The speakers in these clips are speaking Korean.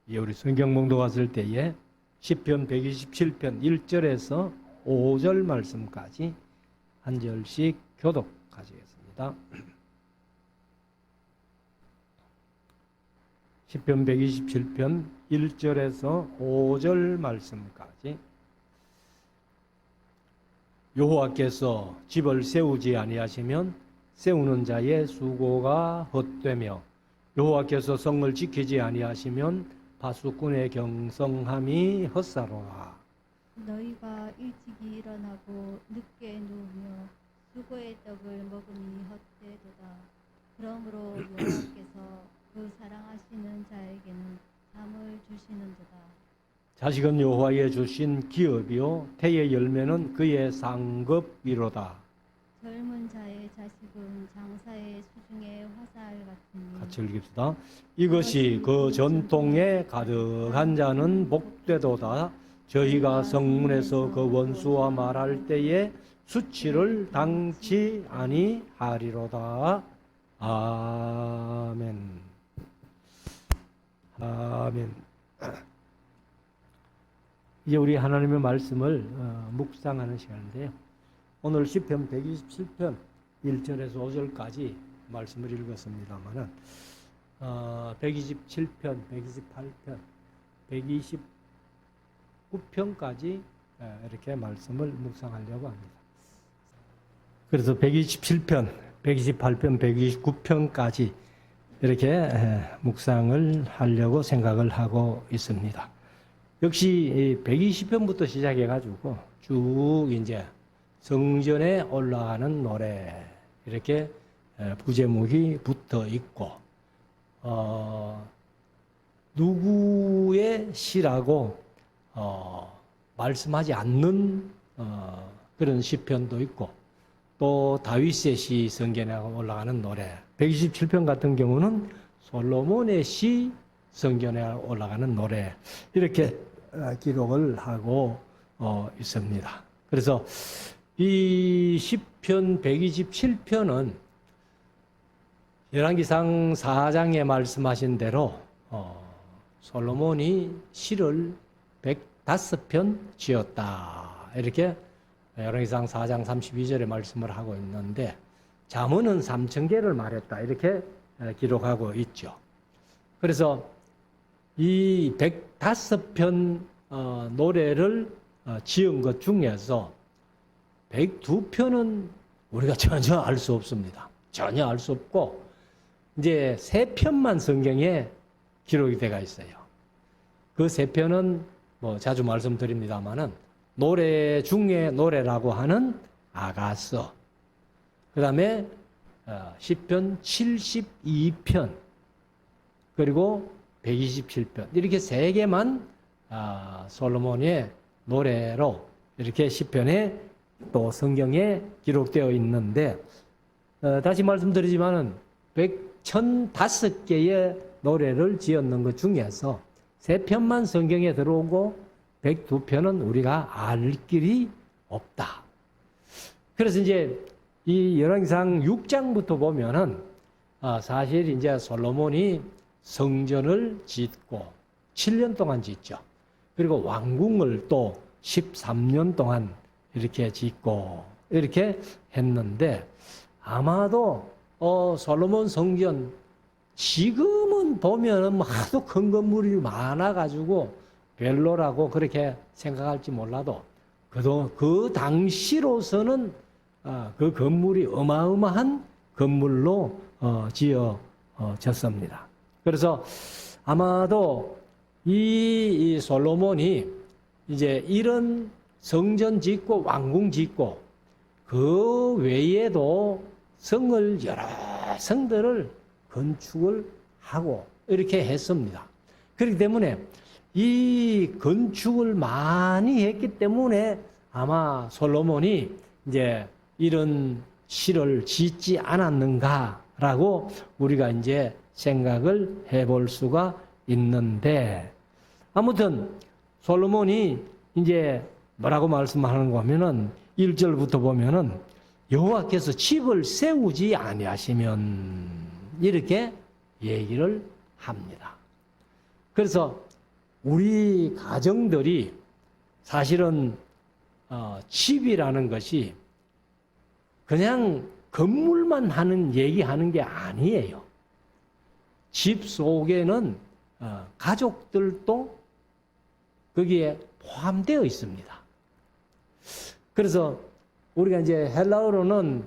우리 성경 봉독했을 때에 시편 127편 1절에서 5절 말씀까지 한 절씩 교독하시겠습니다. 시편 127편 1절에서 5절 말씀까지. 여호와께서 집을 세우지 아니하시면 세우는 자의 수고가 헛되며 여호와께서 성을 지키지 아니하시면 파수꾼의 경성함이 헛사로라. 너희가 일찍이 일어나고 늦게 누우며 수고의 떡을 먹으니 헛되도다. 그러므로 여호와께서 그 사랑하시는 자에게는 잠을 주시는도다. 자식은 여호와의 주신 기업이요 태의 열매는 그의 상급이로다. 젊은 자의 자식은 장사의 수중의 화살 같으니 같이 읽읍시다. 이것이 그 전통에 가득한 자는 복되도다. 저희가 성문에서 그 원수와 말할 때에 수치를 당치 아니하리로다. 아멘. 아멘. 이제 우리 하나님의 말씀을 묵상하는 시간인데요. 오늘 시편 127편 1절에서 5절까지 말씀을 읽었습니다만은 127편, 128편, 129편까지 이렇게 말씀을 묵상하려고 합니다. 그래서 127편, 128편, 129편까지 이렇게 묵상을 하려고 생각을 하고 있습니다. 역시 120편부터 시작해가지고 쭉 이제 성전에 올라가는 노래 이렇게 부제목이 붙어 있고 누구의 시라고 말씀하지 않는 그런 시편도 있고 또 다윗의 시 성전에 올라가는 노래 127편 같은 경우는 솔로몬의 시 성전에 올라가는 노래 이렇게 기록을 하고 있습니다. 그래서 이 시편 127편은 열왕기상 4장에 말씀하신 대로 솔로몬이 시를 105편 지었다. 이렇게 열왕기상 4장 32절에 말씀을 하고 있는데 잠언은 3000개를 말했다. 이렇게 기록하고 있죠. 그래서 이 105편 노래를 지은 것 중에서 102편은 우리가 전혀 알 수 없습니다. 전혀 알 수 없고 이제 3편만 성경에 기록이 되어 있어요. 그 3편은 뭐 자주 말씀드립니다만은 노래 중에 노래라고 하는 아가서, 그 다음에 시편 72편, 그리고 127편 이렇게 3개만 솔로몬의 노래로 이렇게 시편에 또 성경에 기록되어 있는데 다시 말씀드리지만은 1005개의 노래를 지었는 것 중에서 3편만 성경에 들어오고 102편은 우리가 알 길이 없다. 그래서 이제 이 열왕기상 6장부터 보면은 사실 이제 솔로몬이 성전을 짓고 7년 동안 짓죠. 그리고 왕궁을 또 13년 동안 이렇게 짓고 이렇게 했는데 아마도 솔로몬 성전 지금은 보면은 하도 큰 건물이 많아가지고 별로라고 그렇게 생각할지 몰라도 그 당시로서는 그 건물이 어마어마한 건물로 지어졌습니다. 그래서 아마도 이 솔로몬이 이제 이런 성전 짓고 왕궁 짓고 그 외에도 성을 여러 성들을 건축을 하고 이렇게 했습니다. 그렇기 때문에 이 건축을 많이 했기 때문에 아마 솔로몬이 이제 이런 시를 짓지 않았는가라고 우리가 이제 생각을 해볼 수가 있는데 아무튼 솔로몬이 이제 뭐라고 말씀하는 거 하면은 1절부터 보면은 여호와께서 집을 세우지 아니하시면 이렇게 얘기를 합니다. 그래서 우리 가정들이 사실은 집이라는 것이 그냥 건물만 하는 얘기하는 게 아니에요. 집 속에는 가족들도 거기에 포함되어 있습니다. 그래서 우리가 이제 헬라어로는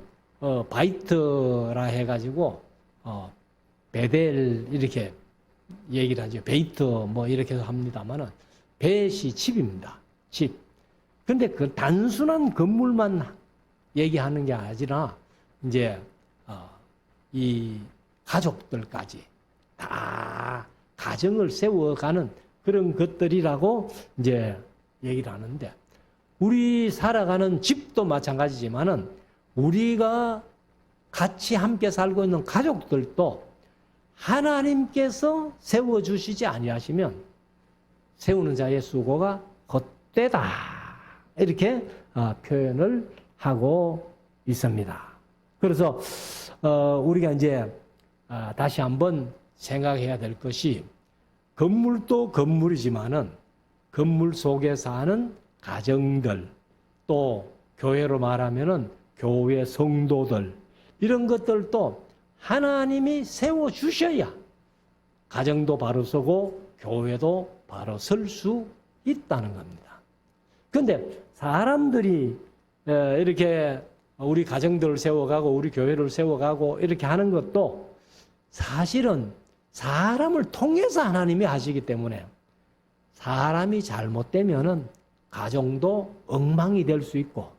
바이트라 해가지고 베델 이렇게 얘기를 하죠. 베이트 뭐 이렇게 합니다만은 벳이 집입니다. 집. 근데 그 단순한 건물만 얘기하는 게 아니라 이제 이 가족들까지 다 가정을 세워가는 그런 것들이라고 이제 얘기를 하는데, 우리 살아가는 집도 마찬가지지만은 우리가 같이 함께 살고 있는 가족들도 하나님께서 세워주시지 아니하시면 세우는 자의 수고가 헛되다, 이렇게 표현을 하고 있습니다. 그래서 우리가 이제 다시 한번 생각해야 될 것이, 건물도 건물이지만은 건물 속에 사는 가정들, 또 교회로 말하면은 교회 성도들, 이런 것들도 하나님이 세워주셔야 가정도 바로 서고 교회도 바로 설 수 있다는 겁니다. 그런데 사람들이 이렇게 우리 가정들을 세워가고 우리 교회를 세워가고 이렇게 하는 것도 사실은 사람을 통해서 하나님이 하시기 때문에, 사람이 잘못되면은 가정도 엉망이 될 수 있고,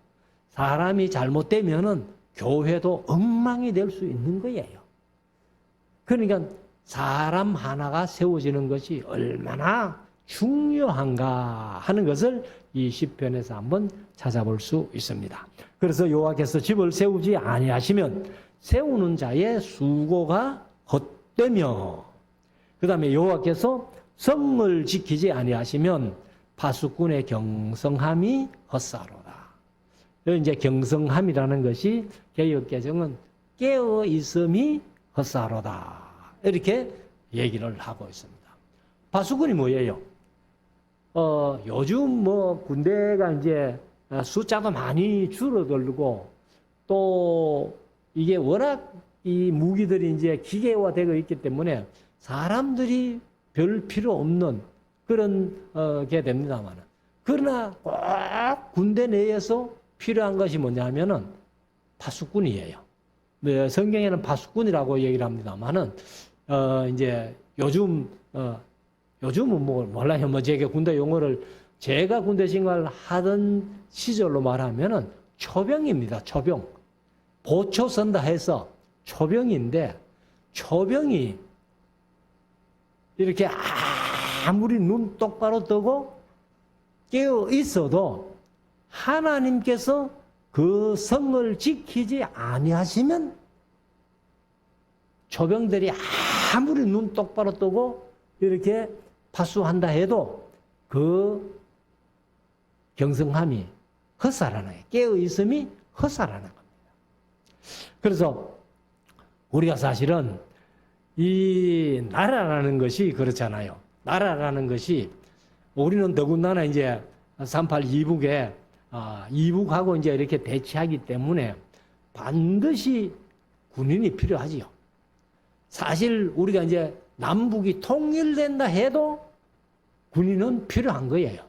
사람이 잘못되면은 교회도 엉망이 될 수 있는 거예요. 그러니까 사람 하나가 세워지는 것이 얼마나 중요한가 하는 것을 이 시편에서 한번 찾아볼 수 있습니다. 그래서 여호와께서 집을 세우지 아니하시면 세우는 자의 수고가 헛되며, 그 다음에 여호와께서 성을 지키지 아니하시면 파수꾼의 경성함이 헛사로다. 여기 이제 경성함이라는 것이 개역개정은 깨어 있음이 헛사로다, 이렇게 얘기를 하고 있습니다. 파수꾼이 뭐예요? 요즘 뭐 군대가 이제 숫자도 많이 줄어들고, 또 이게 워낙 이 무기들이 이제 기계화되어 있기 때문에 사람들이 별 필요 없는 그런 게 됩니다만, 그러나 꼭 군대 내에서 필요한 것이 뭐냐면은 파수꾼이에요. 성경에는 파수꾼이라고 얘기를 합니다만은 이제 요즘은 뭐 몰라요. 뭐 제가 군대 용어를, 제가 군대 생활 하던 시절로 말하면은 초병입니다. 초병. 보초 선다 해서 초병인데, 초병이 이렇게 아무리 눈 똑바로 뜨고 깨어 있어도 하나님께서 그 성을 지키지 아니하시면, 초병들이 아무리 눈 똑바로 뜨고 이렇게 파수한다 해도 그 경성함이 헛살아나요. 깨어 있음이 헛살아나는 겁니다. 그래서 우리가 사실은 이 나라라는 것이 그렇잖아요. 나라라는 것이, 우리는 더군다나 이제 38 이북에 이북하고 이제 이렇게 대치하기 때문에 반드시 군인이 필요하지요. 사실 우리가 이제 남북이 통일된다 해도 군인은 필요한 거예요.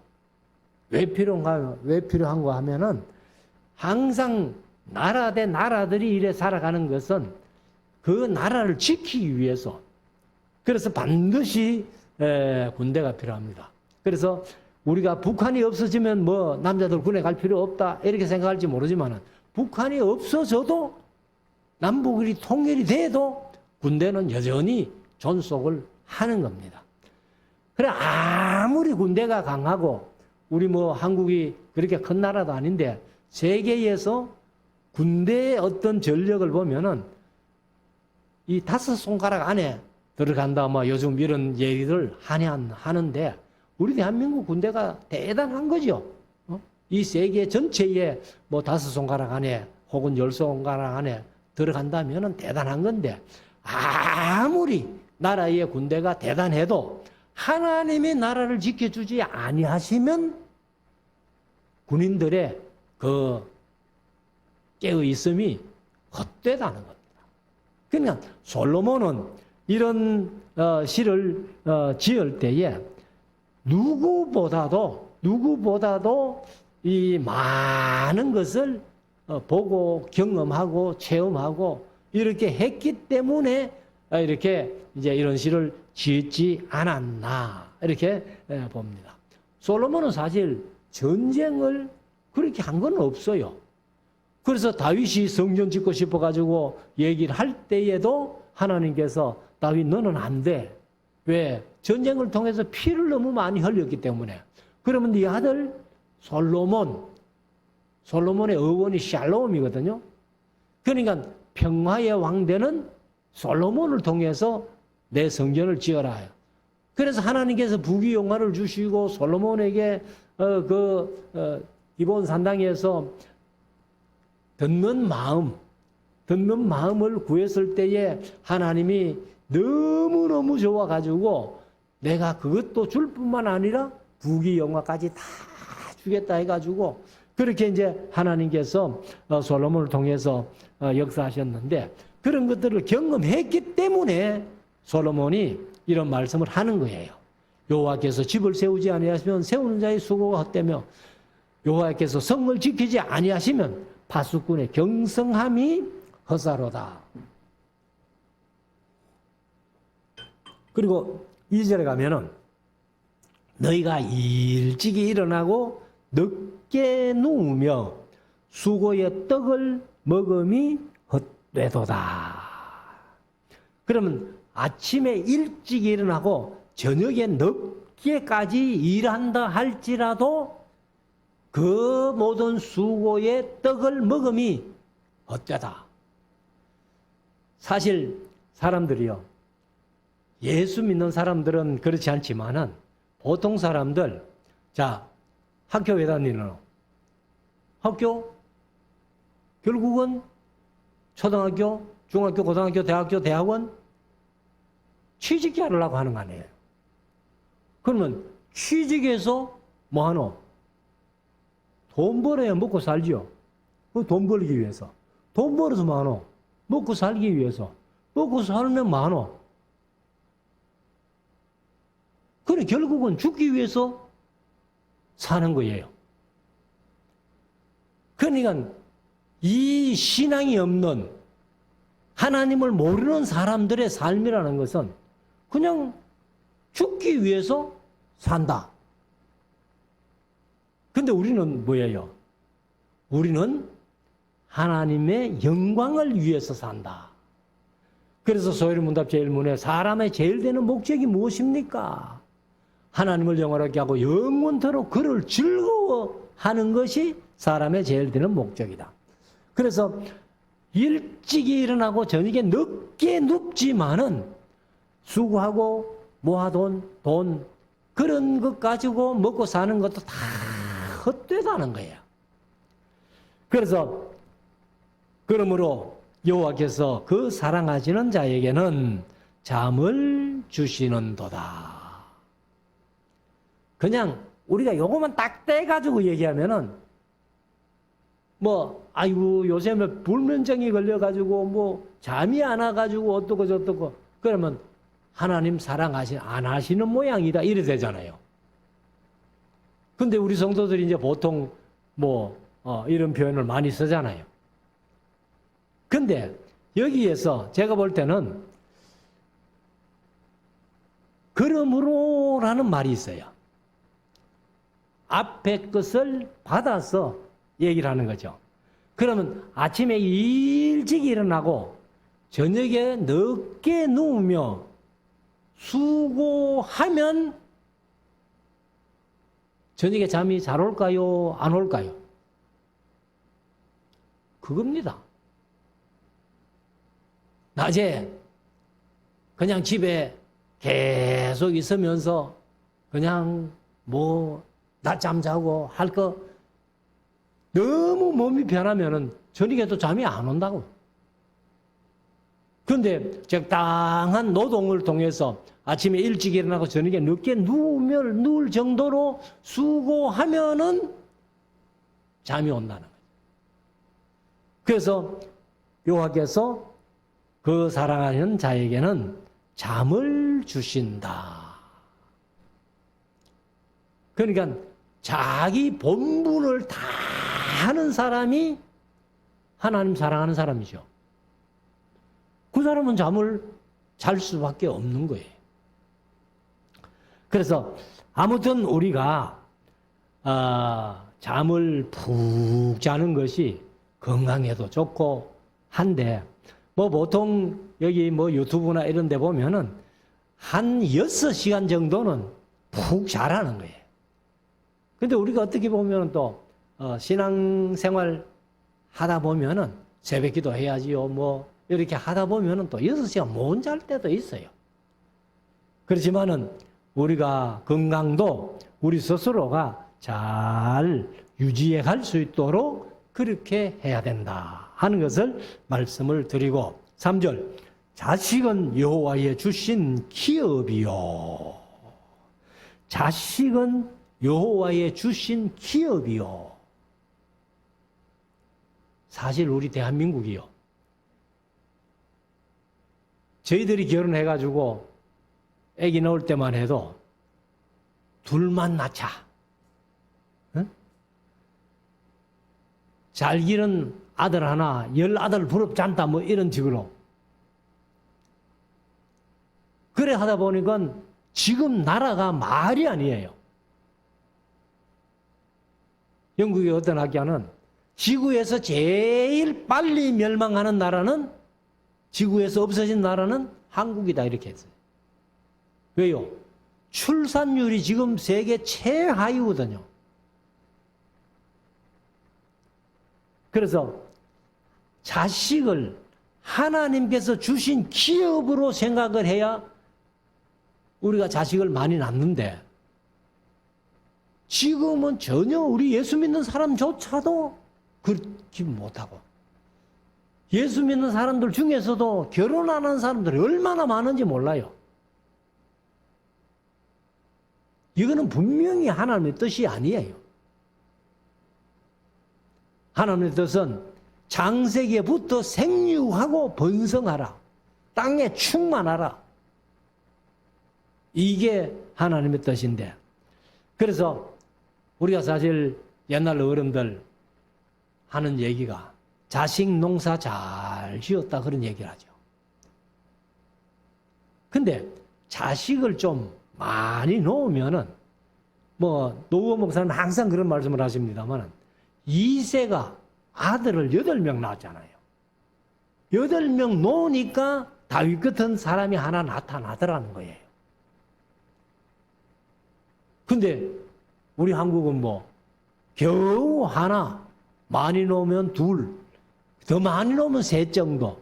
왜 필요한가 하면은, 항상 나라 대 나라들이 이래 살아가는 것은 그 나라를 지키기 위해서, 그래서 반드시 군대가 필요합니다. 그래서 우리가 북한이 없어지면 뭐 남자들 군에 갈 필요 없다 이렇게 생각할지 모르지만, 북한이 없어져도 남북이 통일이 돼도 군대는 여전히 존속을 하는 겁니다. 그래, 아무리 군대가 강하고 우리 뭐 한국이 그렇게 큰 나라도 아닌데 세계에서 군대의 어떤 전력을 보면은 이 5손가락 안에 들어간다 뭐 요즘 이런 얘기를 하는데, 우리 대한민국 군대가 대단한 거죠. 이 세계 전체에 뭐 5손가락 안에 혹은 10손가락 안에 들어간다면은 대단한 건데, 아무리 나라의 군대가 대단해도 하나님이 나라를 지켜주지 아니하시면 군인들의 그 깨어 있음이 헛되다는 겁니다. 그러니까 솔로몬은 이런 시를 지을 때에 누구보다도 이 많은 것을 보고 경험하고 체험하고 이렇게 했기 때문에 이렇게 이제 이런 시를 지었지 않았나 이렇게 봅니다. 솔로몬은 사실 전쟁을 그렇게 한 건 없어요. 그래서 다윗이 성전 짓고 싶어 가지고 얘기를 할 때에도 하나님께서 다윗 너는 안 돼. 왜? 전쟁을 통해서 피를 너무 많이 흘렸기 때문에. 그러면 네 아들 솔로몬의 어원이 샬롬이거든요. 그러니까 평화의 왕되는 솔로몬을 통해서 내 성전을 지어라. 그래서 하나님께서 부귀영화를 주시고 솔로몬에게 기브온 산당에서 듣는 마음을 구했을 때에 하나님이 너무너무 좋아가지고 내가 그것도 줄 뿐만 아니라 부귀영화까지 다 주겠다 해가지고 그렇게 이제 하나님께서 솔로몬을 통해서 역사하셨는데 그런 것들을 경험했기 때문에 솔로몬이 이런 말씀을 하는 거예요. 여호와께서 집을 세우지 아니하시면 세우는 자의 수고가 헛되며 여호와께서 성을 지키지 아니하시면 파수꾼의 경성함이 헛사로다. 그리고 2절에 가면은 너희가 일찍이 일어나고 늦게 누우며 수고의 떡을 먹음이 헛되도다. 그러면 아침에 일찍 일어나고 저녁에 늦게까지 일한다 할지라도 그 모든 수고의 떡을 먹음이 헛되다. 사실 사람들이요. 예수 믿는 사람들은 그렇지 않지만은 보통 사람들, 자, 학교 왜 다니는? 학교? 결국은 초등학교, 중학교, 고등학교, 대학교, 대학원 취직해 하려고 하는 거 아니에요. 그러면 취직해서 뭐 하노? 돈 벌어야 먹고 살죠. 돈 벌기 위해서. 돈 벌어서 뭐 하노? 먹고 살기 위해서. 먹고 살면 뭐 하노? 그래 결국은 죽기 위해서 사는 거예요. 그러니까 이 신앙이 없는 하나님을 모르는 사람들의 삶이라는 것은 그냥 죽기 위해서 산다. 근데 우리는 뭐예요? 우리는 하나님의 영광을 위해서 산다. 그래서 소요리문답 제1문에 사람의 제일 되는 목적이 무엇입니까? 하나님을 영원하게 하고 영원토록 그를 즐거워하는 것이 사람의 제일 되는 목적이다. 그래서 일찍이 일어나고 저녁에 늦게 눕지만은 수고하고 모아둔 돈 그런 것 가지고 먹고 사는 것도 다 헛되다는 거예요. 그래서 그러므로 여호와께서 그 사랑하시는 자에게는 잠을 주시는도다. 그냥 우리가 요거만 딱 떼가지고 얘기하면은 뭐 아이고 요새 뭐 불면증이 걸려가지고 뭐 잠이 안 와가지고 어떻고 저떻고 그러면 하나님 안 하시는 모양이다 이래 되잖아요. 근데 우리 성도들이 이제 보통 뭐 이런 표현을 많이 쓰잖아요. 근데 여기에서 제가 볼 때는 그러므로라는 말이 있어요. 앞에 것을 받아서 얘기를 하는 거죠. 그러면 아침에 일찍 일어나고 저녁에 늦게 누우며 수고하면 저녁에 잠이 잘 올까요? 안 올까요? 그겁니다. 낮에 그냥 집에 계속 있으면서 그냥 뭐 낮잠 자고 할 거 너무 몸이 변하면은 저녁에도 잠이 안 온다고. 그런데 적당한 노동을 통해서 아침에 일찍 일어나고 저녁에 늦게 누울 정도로 수고하면은 잠이 온다는 거예요. 그래서 여호와께서 그 사랑하는 자에게는 잠을 주신다. 그러니까 자기 본분을 다 하는 사람이 하나님 사랑하는 사람이죠. 그 사람은 잠을 잘 수밖에 없는 거예요. 그래서 아무튼 우리가 잠을 푹 자는 것이 건강에도 좋고 한데 뭐 보통 여기 뭐 유튜브나 이런 데 보면은 한 6시간 정도는 푹 자라는 거예요. 근데 우리가 어떻게 보면 또 신앙생활 하다 보면은 새벽 기도 해야지요. 뭐 이렇게 하다 보면은 또 6시간 못 잘 때도 있어요. 그렇지만은 우리가 건강도 우리 스스로가 잘 유지해 갈 수 있도록 그렇게 해야 된다 하는 것을 말씀을 드리고 3절 자식은 여호와의 주신 기업이요. 자식은 여호와의 주신 기업이요. 사실 우리 대한민국이요. 저희들이 결혼해가지고 아기 낳을 때만 해도 둘만 낳자. 응? 잘 기른 아들 하나, 10아들 부럽지 않다. 뭐 이런 식으로. 그래 하다 보니까 지금 나라가 말이 아니에요. 영국의 어떤 학자는 지구에서 제일 빨리 멸망하는 나라는 지구에서 없어진 나라는 한국이다 이렇게 했어요. 왜요? 출산율이 지금 세계 최하위거든요. 그래서 자식을 하나님께서 주신 기업으로 생각을 해야 우리가 자식을 많이 낳는데 지금은 전혀 우리 예수 믿는 사람조차도 그렇게 못하고 예수 믿는 사람들 중에서도 결혼 안 하는 사람들이 얼마나 많은지 몰라요. 이거는 분명히 하나님의 뜻이 아니에요. 하나님의 뜻은 창세기부터 생육하고 번성하라. 땅에 충만하라. 이게 하나님의 뜻인데 그래서 우리가 사실 옛날 어른들 하는 얘기가 자식 농사 잘 지었다 그런 얘기를 하죠. 근데 자식을 좀 많이 놓으면은 뭐 노후 목사는 항상 그런 말씀을 하십니다만 2세가 아들을 8명 낳았잖아요. 8명 놓으니까 다윗 같은 사람이 하나 나타나더라는 거예요. 근데 우리 한국은 뭐 겨우 하나, 많이 놓으면 둘, 더 많이 놓으면 셋 정도.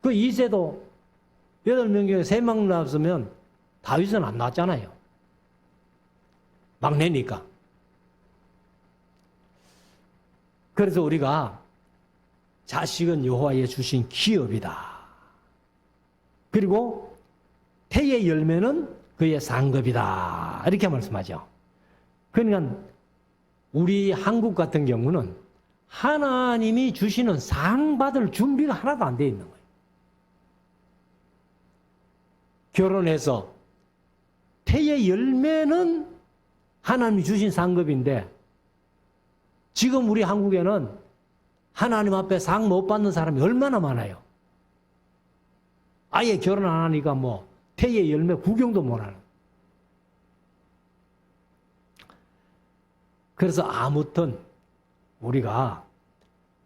그 2세도 8명 중에 3명 낳았으면 다윗은 안 낳았잖아요. 막내니까. 그래서 우리가 자식은 여호와의 주신 기업이다. 그리고 태의 열매는 그의 상급이다. 이렇게 말씀하죠. 그러니까 우리 한국 같은 경우는 하나님이 주시는 상 받을 준비가 하나도 안 돼 있는 거예요. 결혼해서 태의 열매는 하나님이 주신 상급인데 지금 우리 한국에는 하나님 앞에 상 못 받는 사람이 얼마나 많아요. 아예 결혼 안 하니까 뭐 태의 열매 구경도 못 하는. 그래서 아무튼 우리가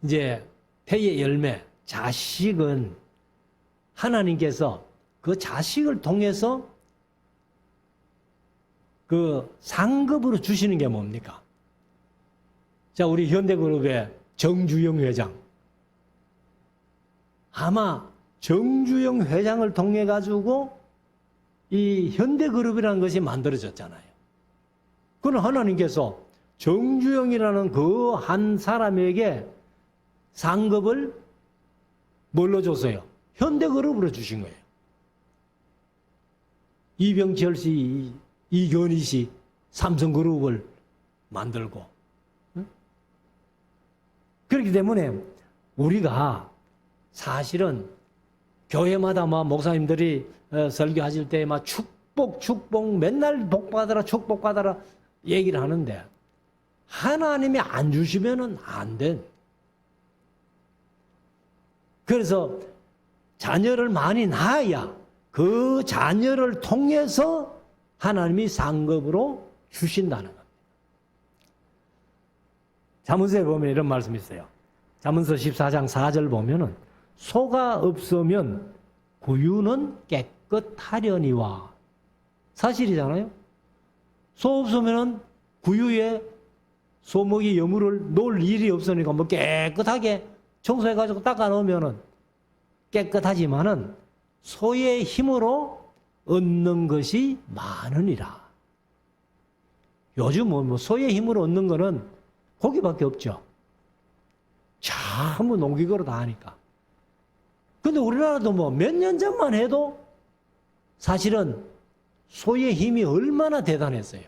이제 태의 열매, 자식은 하나님께서 그 자식을 통해서 그 상급으로 주시는 게 뭡니까? 자, 우리 현대그룹의 정주영 회장. 아마 정주영 회장을 통해 가지고 이 현대그룹이라는 것이 만들어졌잖아요. 그건 하나님께서 정주영이라는 그 한 사람에게 상급을 뭘로 줬어요? 현대그룹으로 주신 거예요. 이병철 씨, 이건희 씨, 삼성그룹을 만들고. 응? 그렇기 때문에 우리가 사실은 교회마다 막 목사님들이 설교하실 때 막 축복 맨날 복 받아라 축복 받아라 얘기를 하는데 하나님이 안 주시면은 안 돼. 그래서 자녀를 많이 낳아야 그 자녀를 통해서 하나님이 상급으로 주신다는 겁니다. 잠언서에 보면 이런 말씀이 있어요. 잠언서 14장 4절 보면은 소가 없으면 구유는 깨끗하려니와. 사실이잖아요. 소 없으면은 구유에 소먹이 여물을 놓을 일이 없으니까 뭐 깨끗하게 청소해가지고 닦아 놓으면은 깨끗하지만은 소의 힘으로 얻는 것이 많으니라. 요즘 뭐 소의 힘으로 얻는 거는 고기밖에 없죠. 전부 농기구로 다 하니까. 근데 우리나라도 뭐 몇 년 전만 해도 사실은 소의 힘이 얼마나 대단했어요.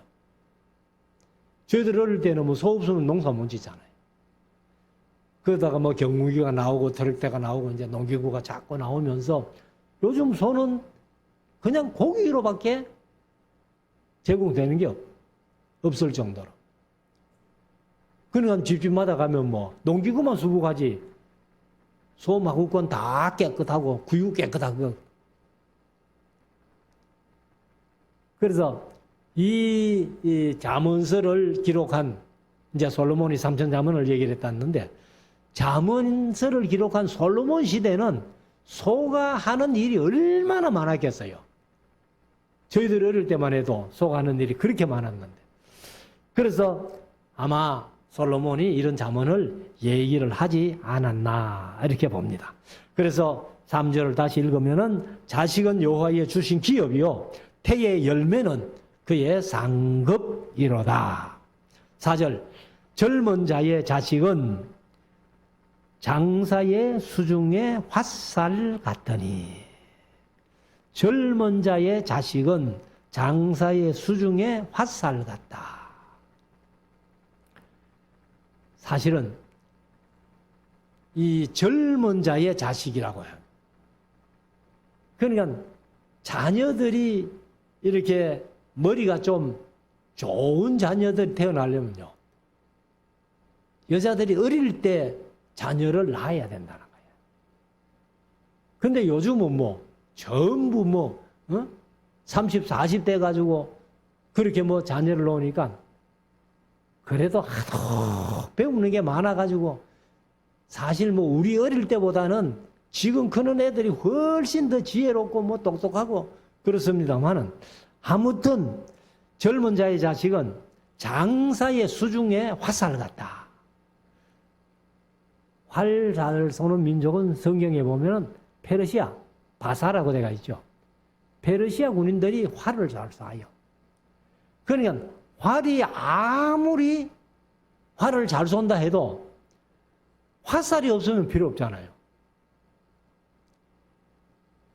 저희들 어릴 때는 뭐 소 없으면 농사 못 짓잖아요. 그러다가 뭐 경운기가 나오고 트랙터가 나오고 이제 농기구가 자꾸 나오면서 요즘 소는 그냥 고기로밖에 제공되는 게 없을 정도로. 그러니까 집집마다 가면 뭐 농기구만 수북하지 소 마구건 다 깨끗하고 구유 깨끗하고. 그래서 이 잠언서를 기록한 이제 솔로몬이 삼천잠언을 얘기를 했다는데 잠언서를 기록한 솔로몬 시대는 소가 하는 일이 얼마나 많았겠어요. 저희들 어릴 때만 해도 소가 하는 일이 그렇게 많았는데. 그래서 아마 솔로몬이 이런 잠언을 얘기를 하지 않았나 이렇게 봅니다. 그래서 3절을 다시 읽으면은 자식은 여호와의 주신 기업이요 태의 열매는 그의 상급이로다. 4절 젊은 자의 자식은 장사의 수중의 화살 같으니. 젊은 자의 자식은 장사의 수중의 화살 같다. 사실은 이 젊은 자의 자식이라고 해요. 그러니까 자녀들이 이렇게 머리가 좀 좋은 자녀들이 태어나려면요. 여자들이 어릴 때 자녀를 낳아야 된다는 거예요. 근데 요즘은 뭐 전부 뭐 30, 40대 가지고 그렇게 뭐 자녀를 놓으니까 그래도 하도 배우는 게 많아가지고 사실 뭐 우리 어릴 때보다는 지금 크는 애들이 훨씬 더 지혜롭고 뭐 똑똑하고 그렇습니다만은 아무튼 젊은 자의 자식은 장사의 수중에 화살 같다. 활 잘 쏘는 민족은 성경에 보면은 페르시아, 바사라고 되어 있죠. 페르시아 군인들이 활을 잘 쏴요. 그러니까 활이 아무리 활을 잘 쏜다 해도 화살이 없으면 필요 없잖아요.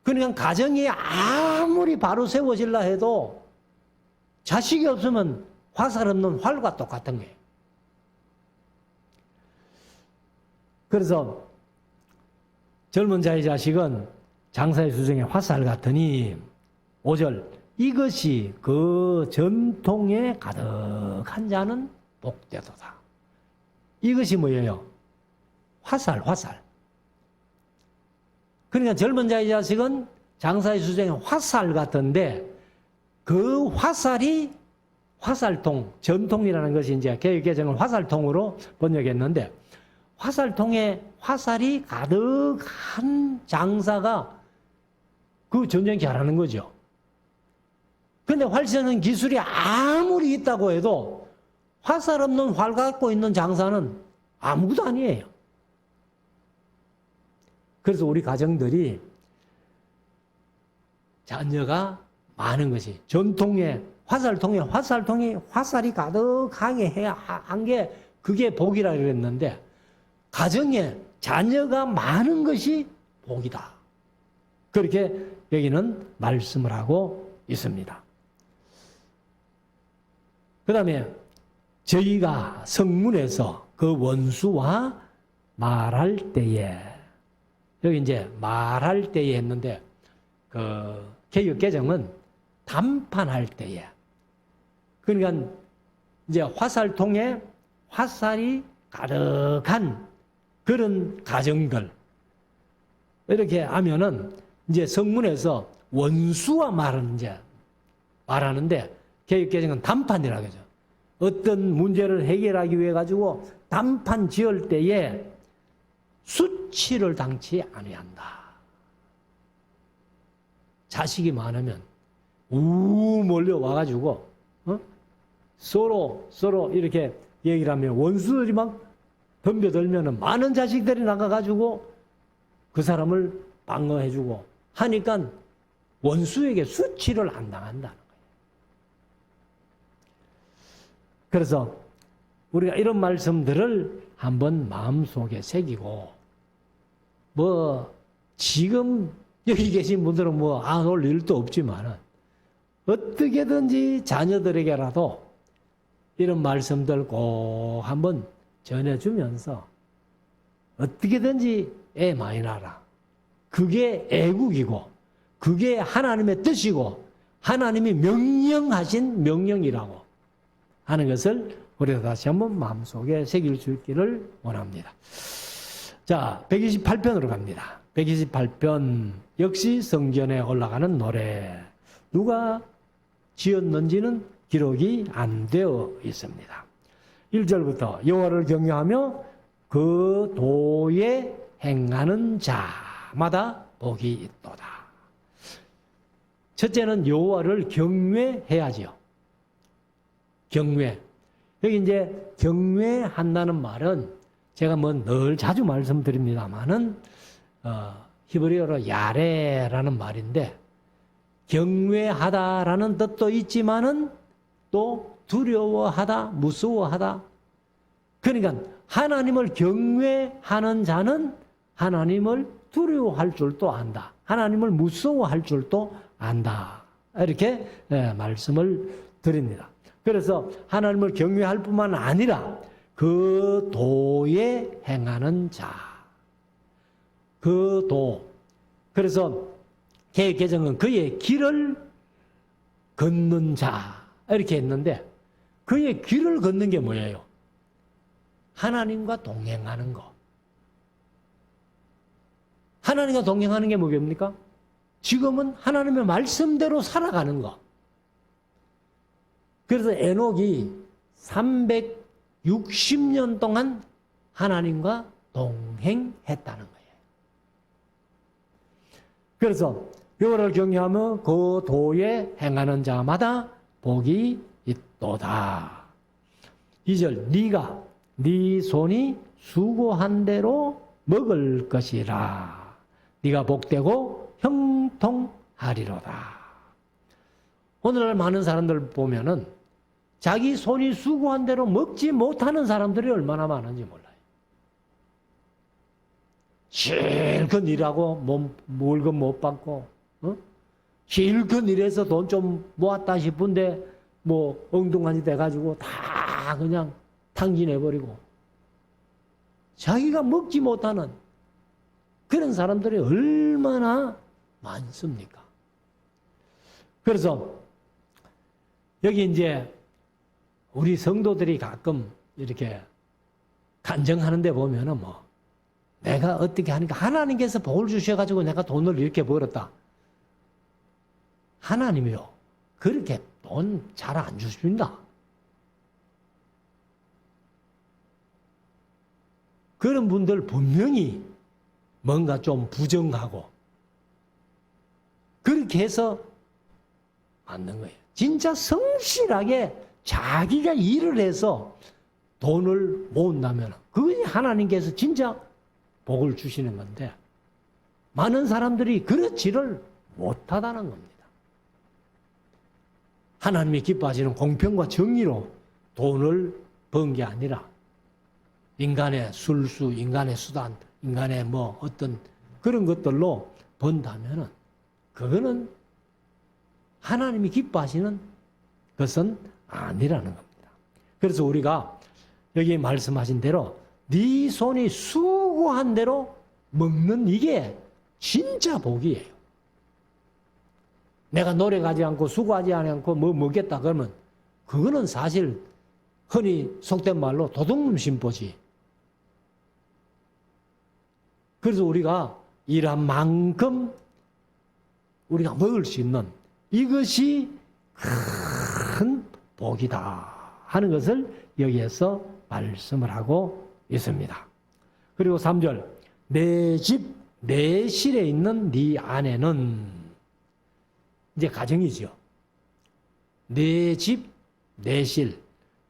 그러니까 가정이 아무리 바로 세워질라 해도 자식이 없으면 화살 없는 활과 똑같은 거예요. 그래서 젊은 자의 자식은 장사의 수중에 화살 같으니 5절 이것이 그 전통에 가득한 자는 복되도다. 이것이 뭐예요? 화살. 그러니까 젊은 자의 자식은 장사의 수중에 화살 같은데 그 화살이 화살통, 전통이라는 것이 이제 개혁개정은 화살통으로 번역했는데 화살통에 화살이 가득한 장사가 그 전쟁 잘하는 거죠. 근데 활 쏘는 기술이 아무리 있다고 해도 화살 없는 활 갖고 있는 장사는 아무것도 아니에요. 그래서 우리 가정들이 자녀가 많은 것이 전통에 화살통에 화살이 가득하게 한 게 그게 복이라 그랬는데 가정에 자녀가 많은 것이 복이다. 그렇게 여기는 말씀을 하고 있습니다. 그 다음에 저희가 성문에서 그 원수와 말할 때에, 여기 이제 말할 때에 했는데, 그 개역 개정은 담판할 때에, 그러니까 이제 화살통에 화살이 가득한 그런 가정들, 이렇게 하면은 이제 성문에서 원수와 말하는데, 개역 개정은 담판이라고 하죠. 어떤 문제를 해결하기 위해 가지고 담판 지을 때에 수치를 당치 아니한다. 자식이 많으면 몰려와 가지고 서로 이렇게 얘기를 하면 원수들이 막 덤벼들면 많은 자식들이 나가 가지고 그 사람을 방어해 주고 하니까 원수에게 수치를 안 당한다는 거예요. 그래서 우리가 이런 말씀들을 한번 마음속에 새기고, 지금 여기 계신 분들은 안 올 일도 없지만 어떻게든지 자녀들에게라도 이런 말씀들 꼭 한번 전해주면서 어떻게든지 애 많이 낳아라. 그게 애국이고 그게 하나님의 뜻이고 하나님이 명령하신 명령이라고 하는 것을 우리가 다시 한번 마음속에 새길 수 있기를 원합니다. 자, 128편으로 갑니다. 128편 역시 성전에 올라가는 노래. 누가 지었는지는 기록이 안 되어 있습니다. 1절부터 여호와를 경외하며 그 도에 행하는 자마다 복이 있도다. 첫째는 여호와를 경외해야지요. 경외. 여기 이제 경외한다는 말은 제가 늘 자주 말씀드립니다만은 히브리어로 야레라는 말인데, 경외하다라는 뜻도 있지만은 또 두려워하다, 무서워하다. 그러니까 하나님을 경외하는 자는 하나님을 두려워할 줄도 안다. 하나님을 무서워할 줄도 안다. 이렇게 말씀을 드립니다. 그래서 하나님을 경외할 뿐만 아니라 그 도에 행하는 자. 그 도. 그래서 개역 개정은 그의 길을 걷는 자. 이렇게 했는데, 그의 길을 걷는 게 뭐예요? 하나님과 동행하는 거. 하나님과 동행하는 게 뭐겠습니까? 지금은 하나님의 말씀대로 살아가는 거. 그래서 에녹이 360년 동안 하나님과 동행했다는 거예요. 그래서 여호와를 경외하며 그 도에 행하는 자마다 복이 있도다. 2절, 네가 네 손이 수고한 대로 먹을 것이라. 네가 복되고 형통하리로다. 오늘날 많은 사람들 보면은 자기 손이 수고한 대로 먹지 못하는 사람들이 얼마나 많은지 몰라요. 실컷 일하고 월급 못 받고, 실컷 일해서 돈 좀 모았다 싶은데 엉뚱한지 돼가지고 다 그냥 탕진해버리고, 자기가 먹지 못하는 그런 사람들이 얼마나 많습니까? 그래서 여기 이제 우리 성도들이 가끔 이렇게 간증하는 데 보면은 내가 어떻게 하니까 하나님께서 복을 주셔가지고 내가 돈을 이렇게 벌었다. 하나님이요, 그렇게 돈 잘 안 주십니다. 그런 분들 분명히 뭔가 좀 부정하고 그렇게 해서 맞는 거예요. 진짜 성실하게 자기가 일을 해서 돈을 모은다면 그것이 하나님께서 진짜 복을 주시는 건데, 많은 사람들이 그렇지를 못하다는 겁니다. 하나님이 기뻐하시는 공평과 정의로 돈을 번 게 아니라 인간의 술수, 인간의 수단, 인간의 어떤 그런 것들로 번다면은 그거는 하나님이 기뻐하시는 것은 아니라는 겁니다. 그래서 우리가 여기 말씀하신 대로 네 손이 수고한 대로 먹는 이게 진짜 복이에요. 내가 노력하지 않고 수고하지 않고 뭐 먹겠다 그러면 그거는 사실 흔히 속된 말로 도둑놈 심보지. 그래서 우리가 일한 만큼 우리가 먹을 수 있는 이것이 큰 복이다 하는 것을 여기에서 말씀을 하고 있습니다. 그리고 3절 내 집, 내 실에 있는 네 아내는 이제 가정이죠. 내 집, 내 실.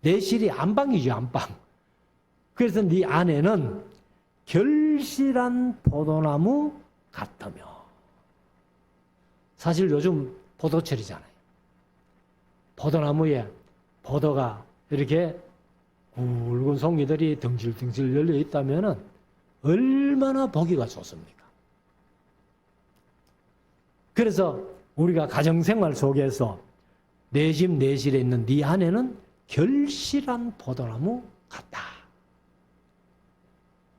내 실이 안방이죠, 안방. 그래서 네 아내는 결실한 포도나무 같으며. 사실 요즘 포도철이잖아요. 포도나무에 포도가 이렇게 굵은 송이들이 덩실덩실 열려 있다면 얼마나 보기가 좋습니까? 그래서 우리가 가정생활 속에서 내 집, 내 실에 있는 네 아내는 결실한 포도나무 같다.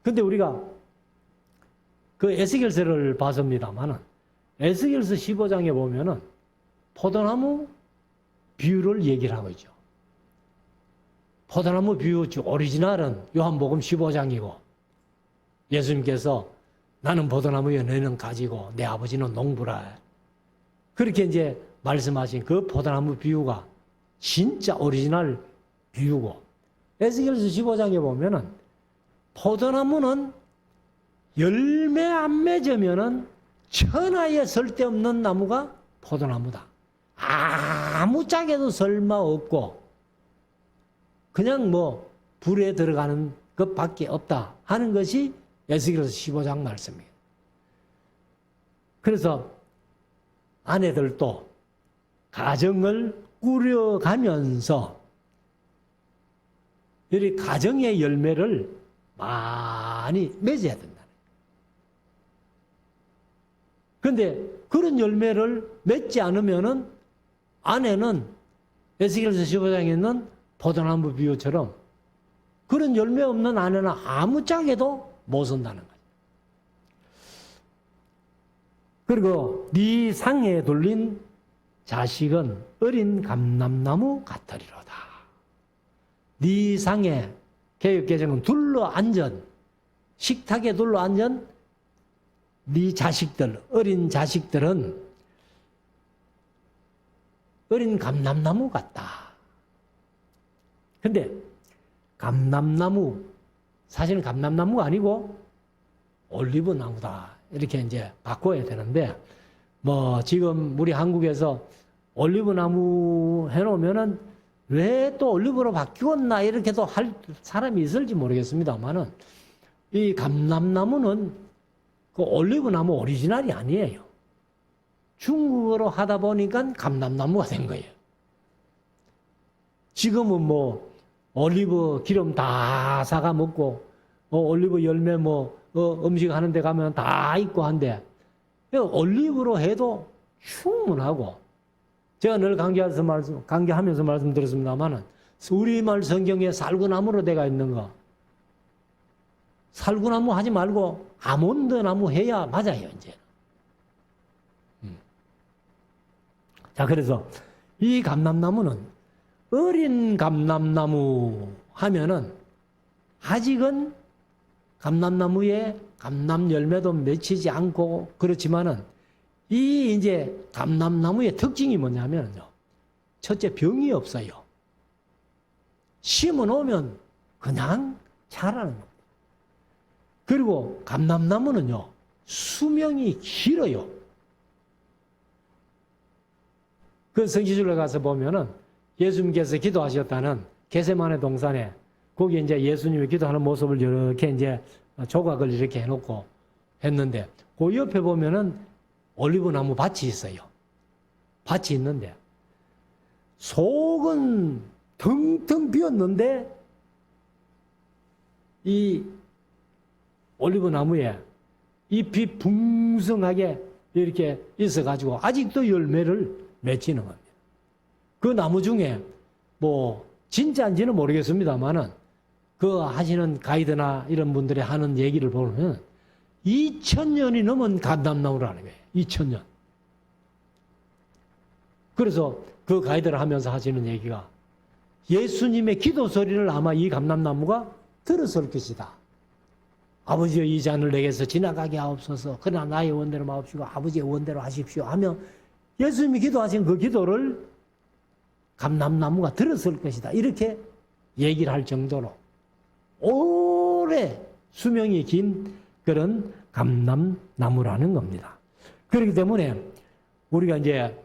근데 우리가 그 에스겔서를 봤습니다만은 에스겔서 15장에 보면은 포도나무 비유를 얘기를 하고 있죠. 포도나무 비유 오리지널은 요한복음 15장이고 예수님께서 나는 포도나무여 너희는 가지고 내 아버지는 농부라. 그렇게 이제 말씀하신 그 포도나무 비유가 진짜 오리지널 비유고 에스겔서 15장에 보면은 포도나무는 열매 안 맺으면은 천하에 쓸데없는 나무가 포도나무다. 아무 짝에도 쓸모없고 그냥 뭐 불에 들어가는 것밖에 없다 하는 것이 에스겔서 15장 말씀이에요. 그래서 아내들도 가정을 꾸려가면서 이 가정의 열매를 많이 맺어야 된다. 그런데 그런 열매를 맺지 않으면은 아내는 에스겔서 15장에 있는 포도나무 비유처럼 그런 열매 없는 아내는 아무 짝에도 못 쓴다는 거죠. 그리고 네 상에 둘린 자식은 어린 감람나무 같으리로다. 네 상에 개역개정은 둘러앉은 식탁에 둘러앉은 네 자식들, 어린 자식들은 어린 감람나무 같다. 근데 감람나무, 사실은 감람나무가 아니고 올리브 나무다. 이렇게 이제 바꿔야 되는데, 뭐 지금 우리 한국에서 올리브 나무 해놓으면은 왜 또 올리브로 바뀌었나 이렇게도 할 사람이 있을지 모르겠습니다만은 이 감람나무는 그 올리브 나무 오리지널이 아니에요. 중국어로 하다 보니까 감람나무가 된 거예요. 지금은 뭐 올리브 기름 다 사가 먹고 올리브 열매 뭐 음식 하는 데 가면 다 있고 한데 올리브로 해도 충분하고 제가 늘 강좌하면서 말씀드렸습니다만은 우리말 성경에 살구나무로 되어 있는 거 살구나무 하지 말고 아몬드 나무 해야 맞아요, 이제. 자, 그래서 이 감람나무는 어린 감람나무 하면은 아직은 감람나무에 감람 열매도 맺히지 않고 그렇지만은 이 이제 감람나무의 특징이 뭐냐면요. 첫째, 병이 없어요. 심어 놓으면 그냥 자라는 겁니다. 그리고 감람나무는요, 수명이 길어요. 그 성지순례 가서 보면은 예수님께서 기도하셨다는 겟세마네 동산에 거기 이제 예수님이 기도하는 모습을 이렇게 이제 조각을 이렇게 해놓고 했는데 그 옆에 보면은 올리브 나무 밭이 있어요. 밭이 있는데 속은 텅텅 비었는데 이 올리브 나무에 잎이 풍성하게 이렇게 있어가지고 아직도 열매를 맺히는 겁니다. 그 나무 중에 뭐 진짜인지는 모르겠습니다만은 그 하시는 가이드나 이런 분들이 하는 얘기를 보면 2000년이 넘은 감람나무라는 거예요. 2000년. 그래서 그 가이드를 하면서 하시는 얘기가 예수님의 기도 소리를 아마 이 감람나무가 들었을 것이다. 아버지여 이 잔을 내게서 지나가게 하옵소서. 그러나 나의 원대로 마옵시고 아버지의 원대로 하십시오 하며 예수님이 기도하신 그 기도를 감람나무가 들었을 것이다. 이렇게 얘기를 할 정도로 오래 수명이 긴 그런 감람나무라는 겁니다. 그렇기 때문에 우리가 이제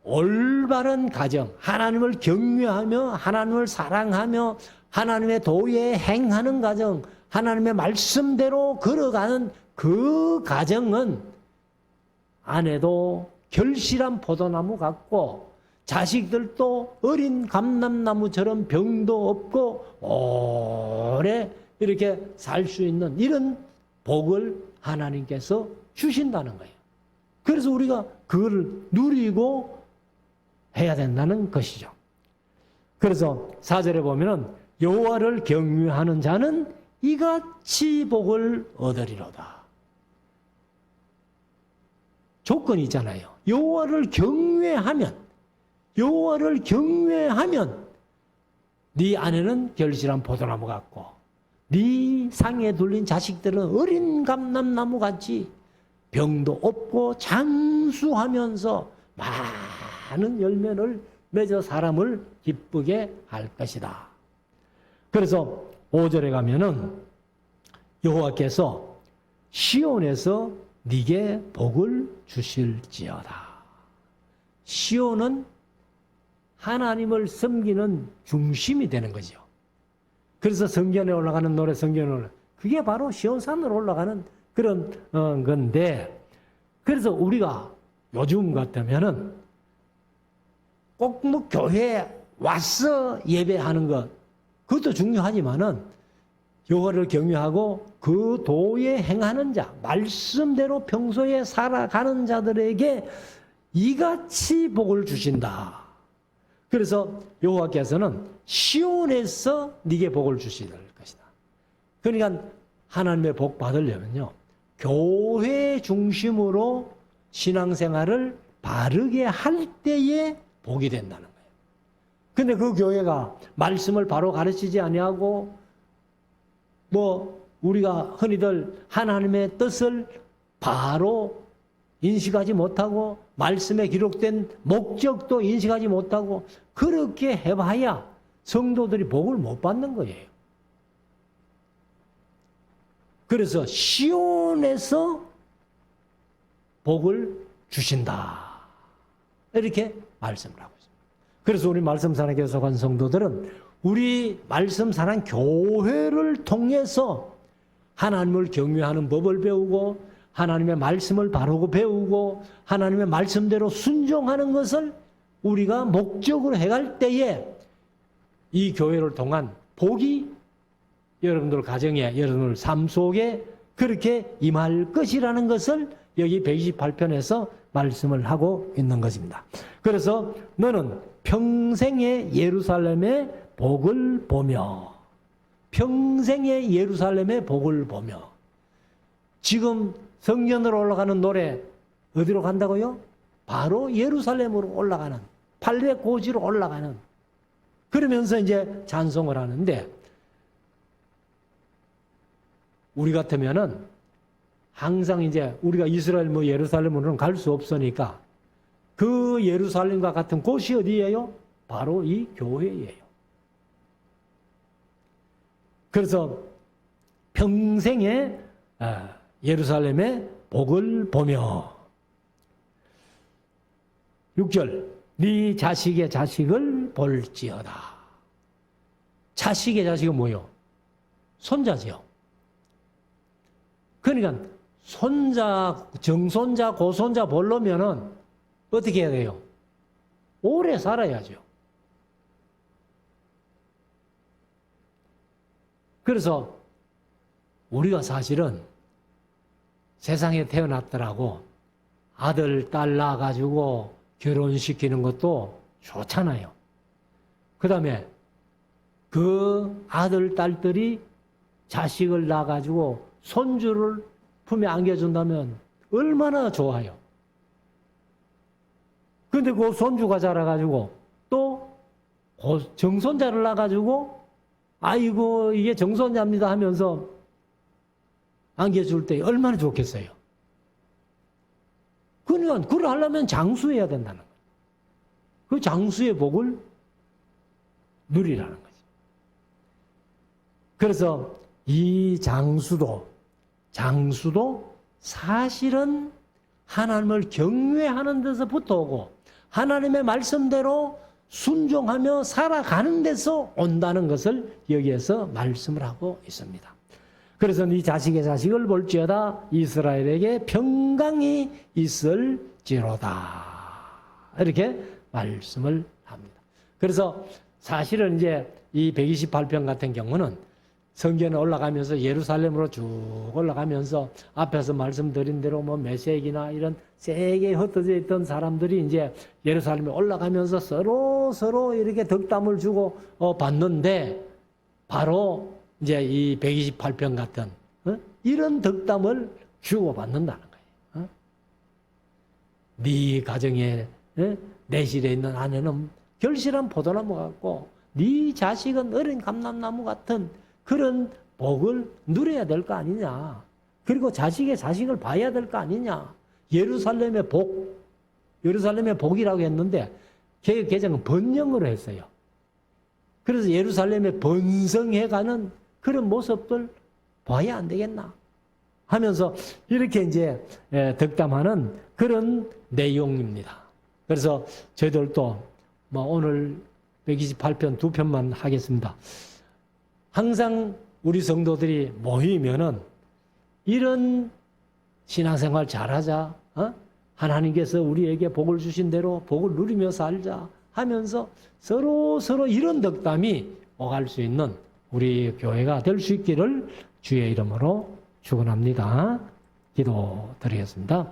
올바른 가정, 하나님을 경외하며 하나님을 사랑하며 하나님의 도에 행하는 가정, 하나님의 말씀대로 걸어가는 그 가정은 아내도 결실한 포도나무 같고 자식들도 어린 감람나무처럼 병도 없고 오래 이렇게 살 수 있는 이런 복을 하나님께서 주신다는 거예요. 그래서 우리가 그걸 누리고 해야 된다는 것이죠. 그래서 4절에 보면은 여호와를 경외하는 자는 이같이 복을 얻으리로다. 조건이 있잖아요. 여호와를 경외하면 네 아내는 결실한 포도나무 같고 네 상에 둘린 자식들은 어린 감람나무 같이 병도 없고 장수하면서 많은 열매를 맺어 사람을 기쁘게 할 것이다. 그래서 5절에 가면은 여호와께서 시온에서 네게 복을 주실지어다. 시온은 하나님을 섬기는 중심이 되는 거죠. 그래서 성전에 올라가는 노래, 성전에 올라가는 그게 바로 시온산으로 올라가는 그런 건데, 그래서 우리가 요즘 같으면은 꼭 뭐 교회에 와서 예배하는 것 그것도 중요하지만은 여호와를 경외하고 그 도에 행하는 자, 말씀대로 평소에 살아가는 자들에게 이같이 복을 주신다. 그래서 여호와께서는 시온에서 네게 복을 주실 것이다. 그러니까 하나님의 복 받으려면요, 교회 중심으로 신앙생활을 바르게 할 때에 복이 된다는 거예요. 근데 그 교회가 말씀을 바로 가르치지 아니하고 뭐 우리가 흔히들 하나님의 뜻을 바로 인식하지 못하고 말씀에 기록된 목적도 인식하지 못하고 그렇게 해봐야 성도들이 복을 못 받는 거예요. 그래서 시온에서 복을 주신다. 이렇게 말씀을 하고 있습니다. 그래서 우리 말씀사랑교회 속한 성도들은 우리 말씀사랑 교회를 통해서 하나님을 경외하는 법을 배우고 하나님의 말씀을 바르고 배우고 하나님의 말씀대로 순종하는 것을 우리가 목적으로 해갈 때에 이 교회를 통한 복이 여러분들 가정에, 여러분들 삶 속에 그렇게 임할 것이라는 것을 여기 128편에서 말씀을 하고 있는 것입니다. 그래서 너는 평생의 예루살렘의 복을 보며, 평생의 예루살렘의 복을 보며, 지금 성전으로 올라가는 노래 어디로 간다고요? 바로 예루살렘으로 올라가는, 팔레고지로 올라가는, 그러면서 이제 찬송을 하는데, 우리 같으면은 항상 이제 우리가 이스라엘 뭐 예루살렘으로는 갈 수 없으니까 그 예루살렘과 같은 곳이 어디예요? 바로 이 교회예요. 그래서 평생에 예루살렘의 복을 보며 6절 네 자식의 자식을 볼지어다. 자식의 자식은 뭐요? 손자지요. 그러니까 손자, 정손자, 고손자 보려면은 어떻게 해야 돼요? 오래 살아야죠. 그래서 우리가 사실은 세상에 태어났더라고 아들, 딸 낳아가지고 결혼시키는 것도 좋잖아요. 그 다음에 그 아들, 딸들이 자식을 낳아가지고 손주를 품에 안겨준다면 얼마나 좋아요. 근데 그 손주가 자라가지고 또 정손자를 낳아가지고 아이고 이게 정손자입니다 하면서 안겨줄 때 얼마나 좋겠어요. 그러니까 그걸 하려면 장수해야 된다는 거예요. 그 장수의 복을 누리라는 거죠. 그래서 이 장수도 사실은 하나님을 경외하는 데서부터 오고 하나님의 말씀대로 순종하며 살아가는 데서 온다는 것을 여기에서 말씀을 하고 있습니다. 그래서 네 자식의 자식을 볼지어다 이스라엘에게 평강이 있을지로다. 이렇게 말씀을 합니다. 그래서 사실은 이제 이 128편 같은 경우는 성전에 올라가면서 예루살렘으로 쭉 올라가면서 앞에서 말씀드린 대로 뭐 메색이나 이런 세게 흩어져 있던 사람들이 이제 예루살렘에 올라가면서 서로 이렇게 덕담을 주고 받는데 바로 이제 이 128편 같은 이런 덕담을 주고 받는다는 거예요. 네 가정에 내실에 있는 아내는 결실한 포도나무 같고 네 자식은 어린 감람나무 같은 그런 복을 누려야 될 거 아니냐. 그리고 자식의 자식을 봐야 될 거 아니냐. 예루살렘의 복이라고 했는데 개역 개정은 번영으로 했어요. 그래서 예루살렘에 번성해가는 그런 모습들 봐야 안 되겠나 하면서 이렇게 이제 덕담하는 그런 내용입니다. 그래서 저희들도 뭐 오늘 128편 2편만 하겠습니다. 항상 우리 성도들이 모이면은 이런 신앙생활 잘하자. 하나님께서 우리에게 복을 주신 대로 복을 누리며 살자 하면서 서로 이런 덕담이 오갈 수 있는 우리 교회가 될 수 있기를 주의 이름으로 축원합니다. 기도드리겠습니다.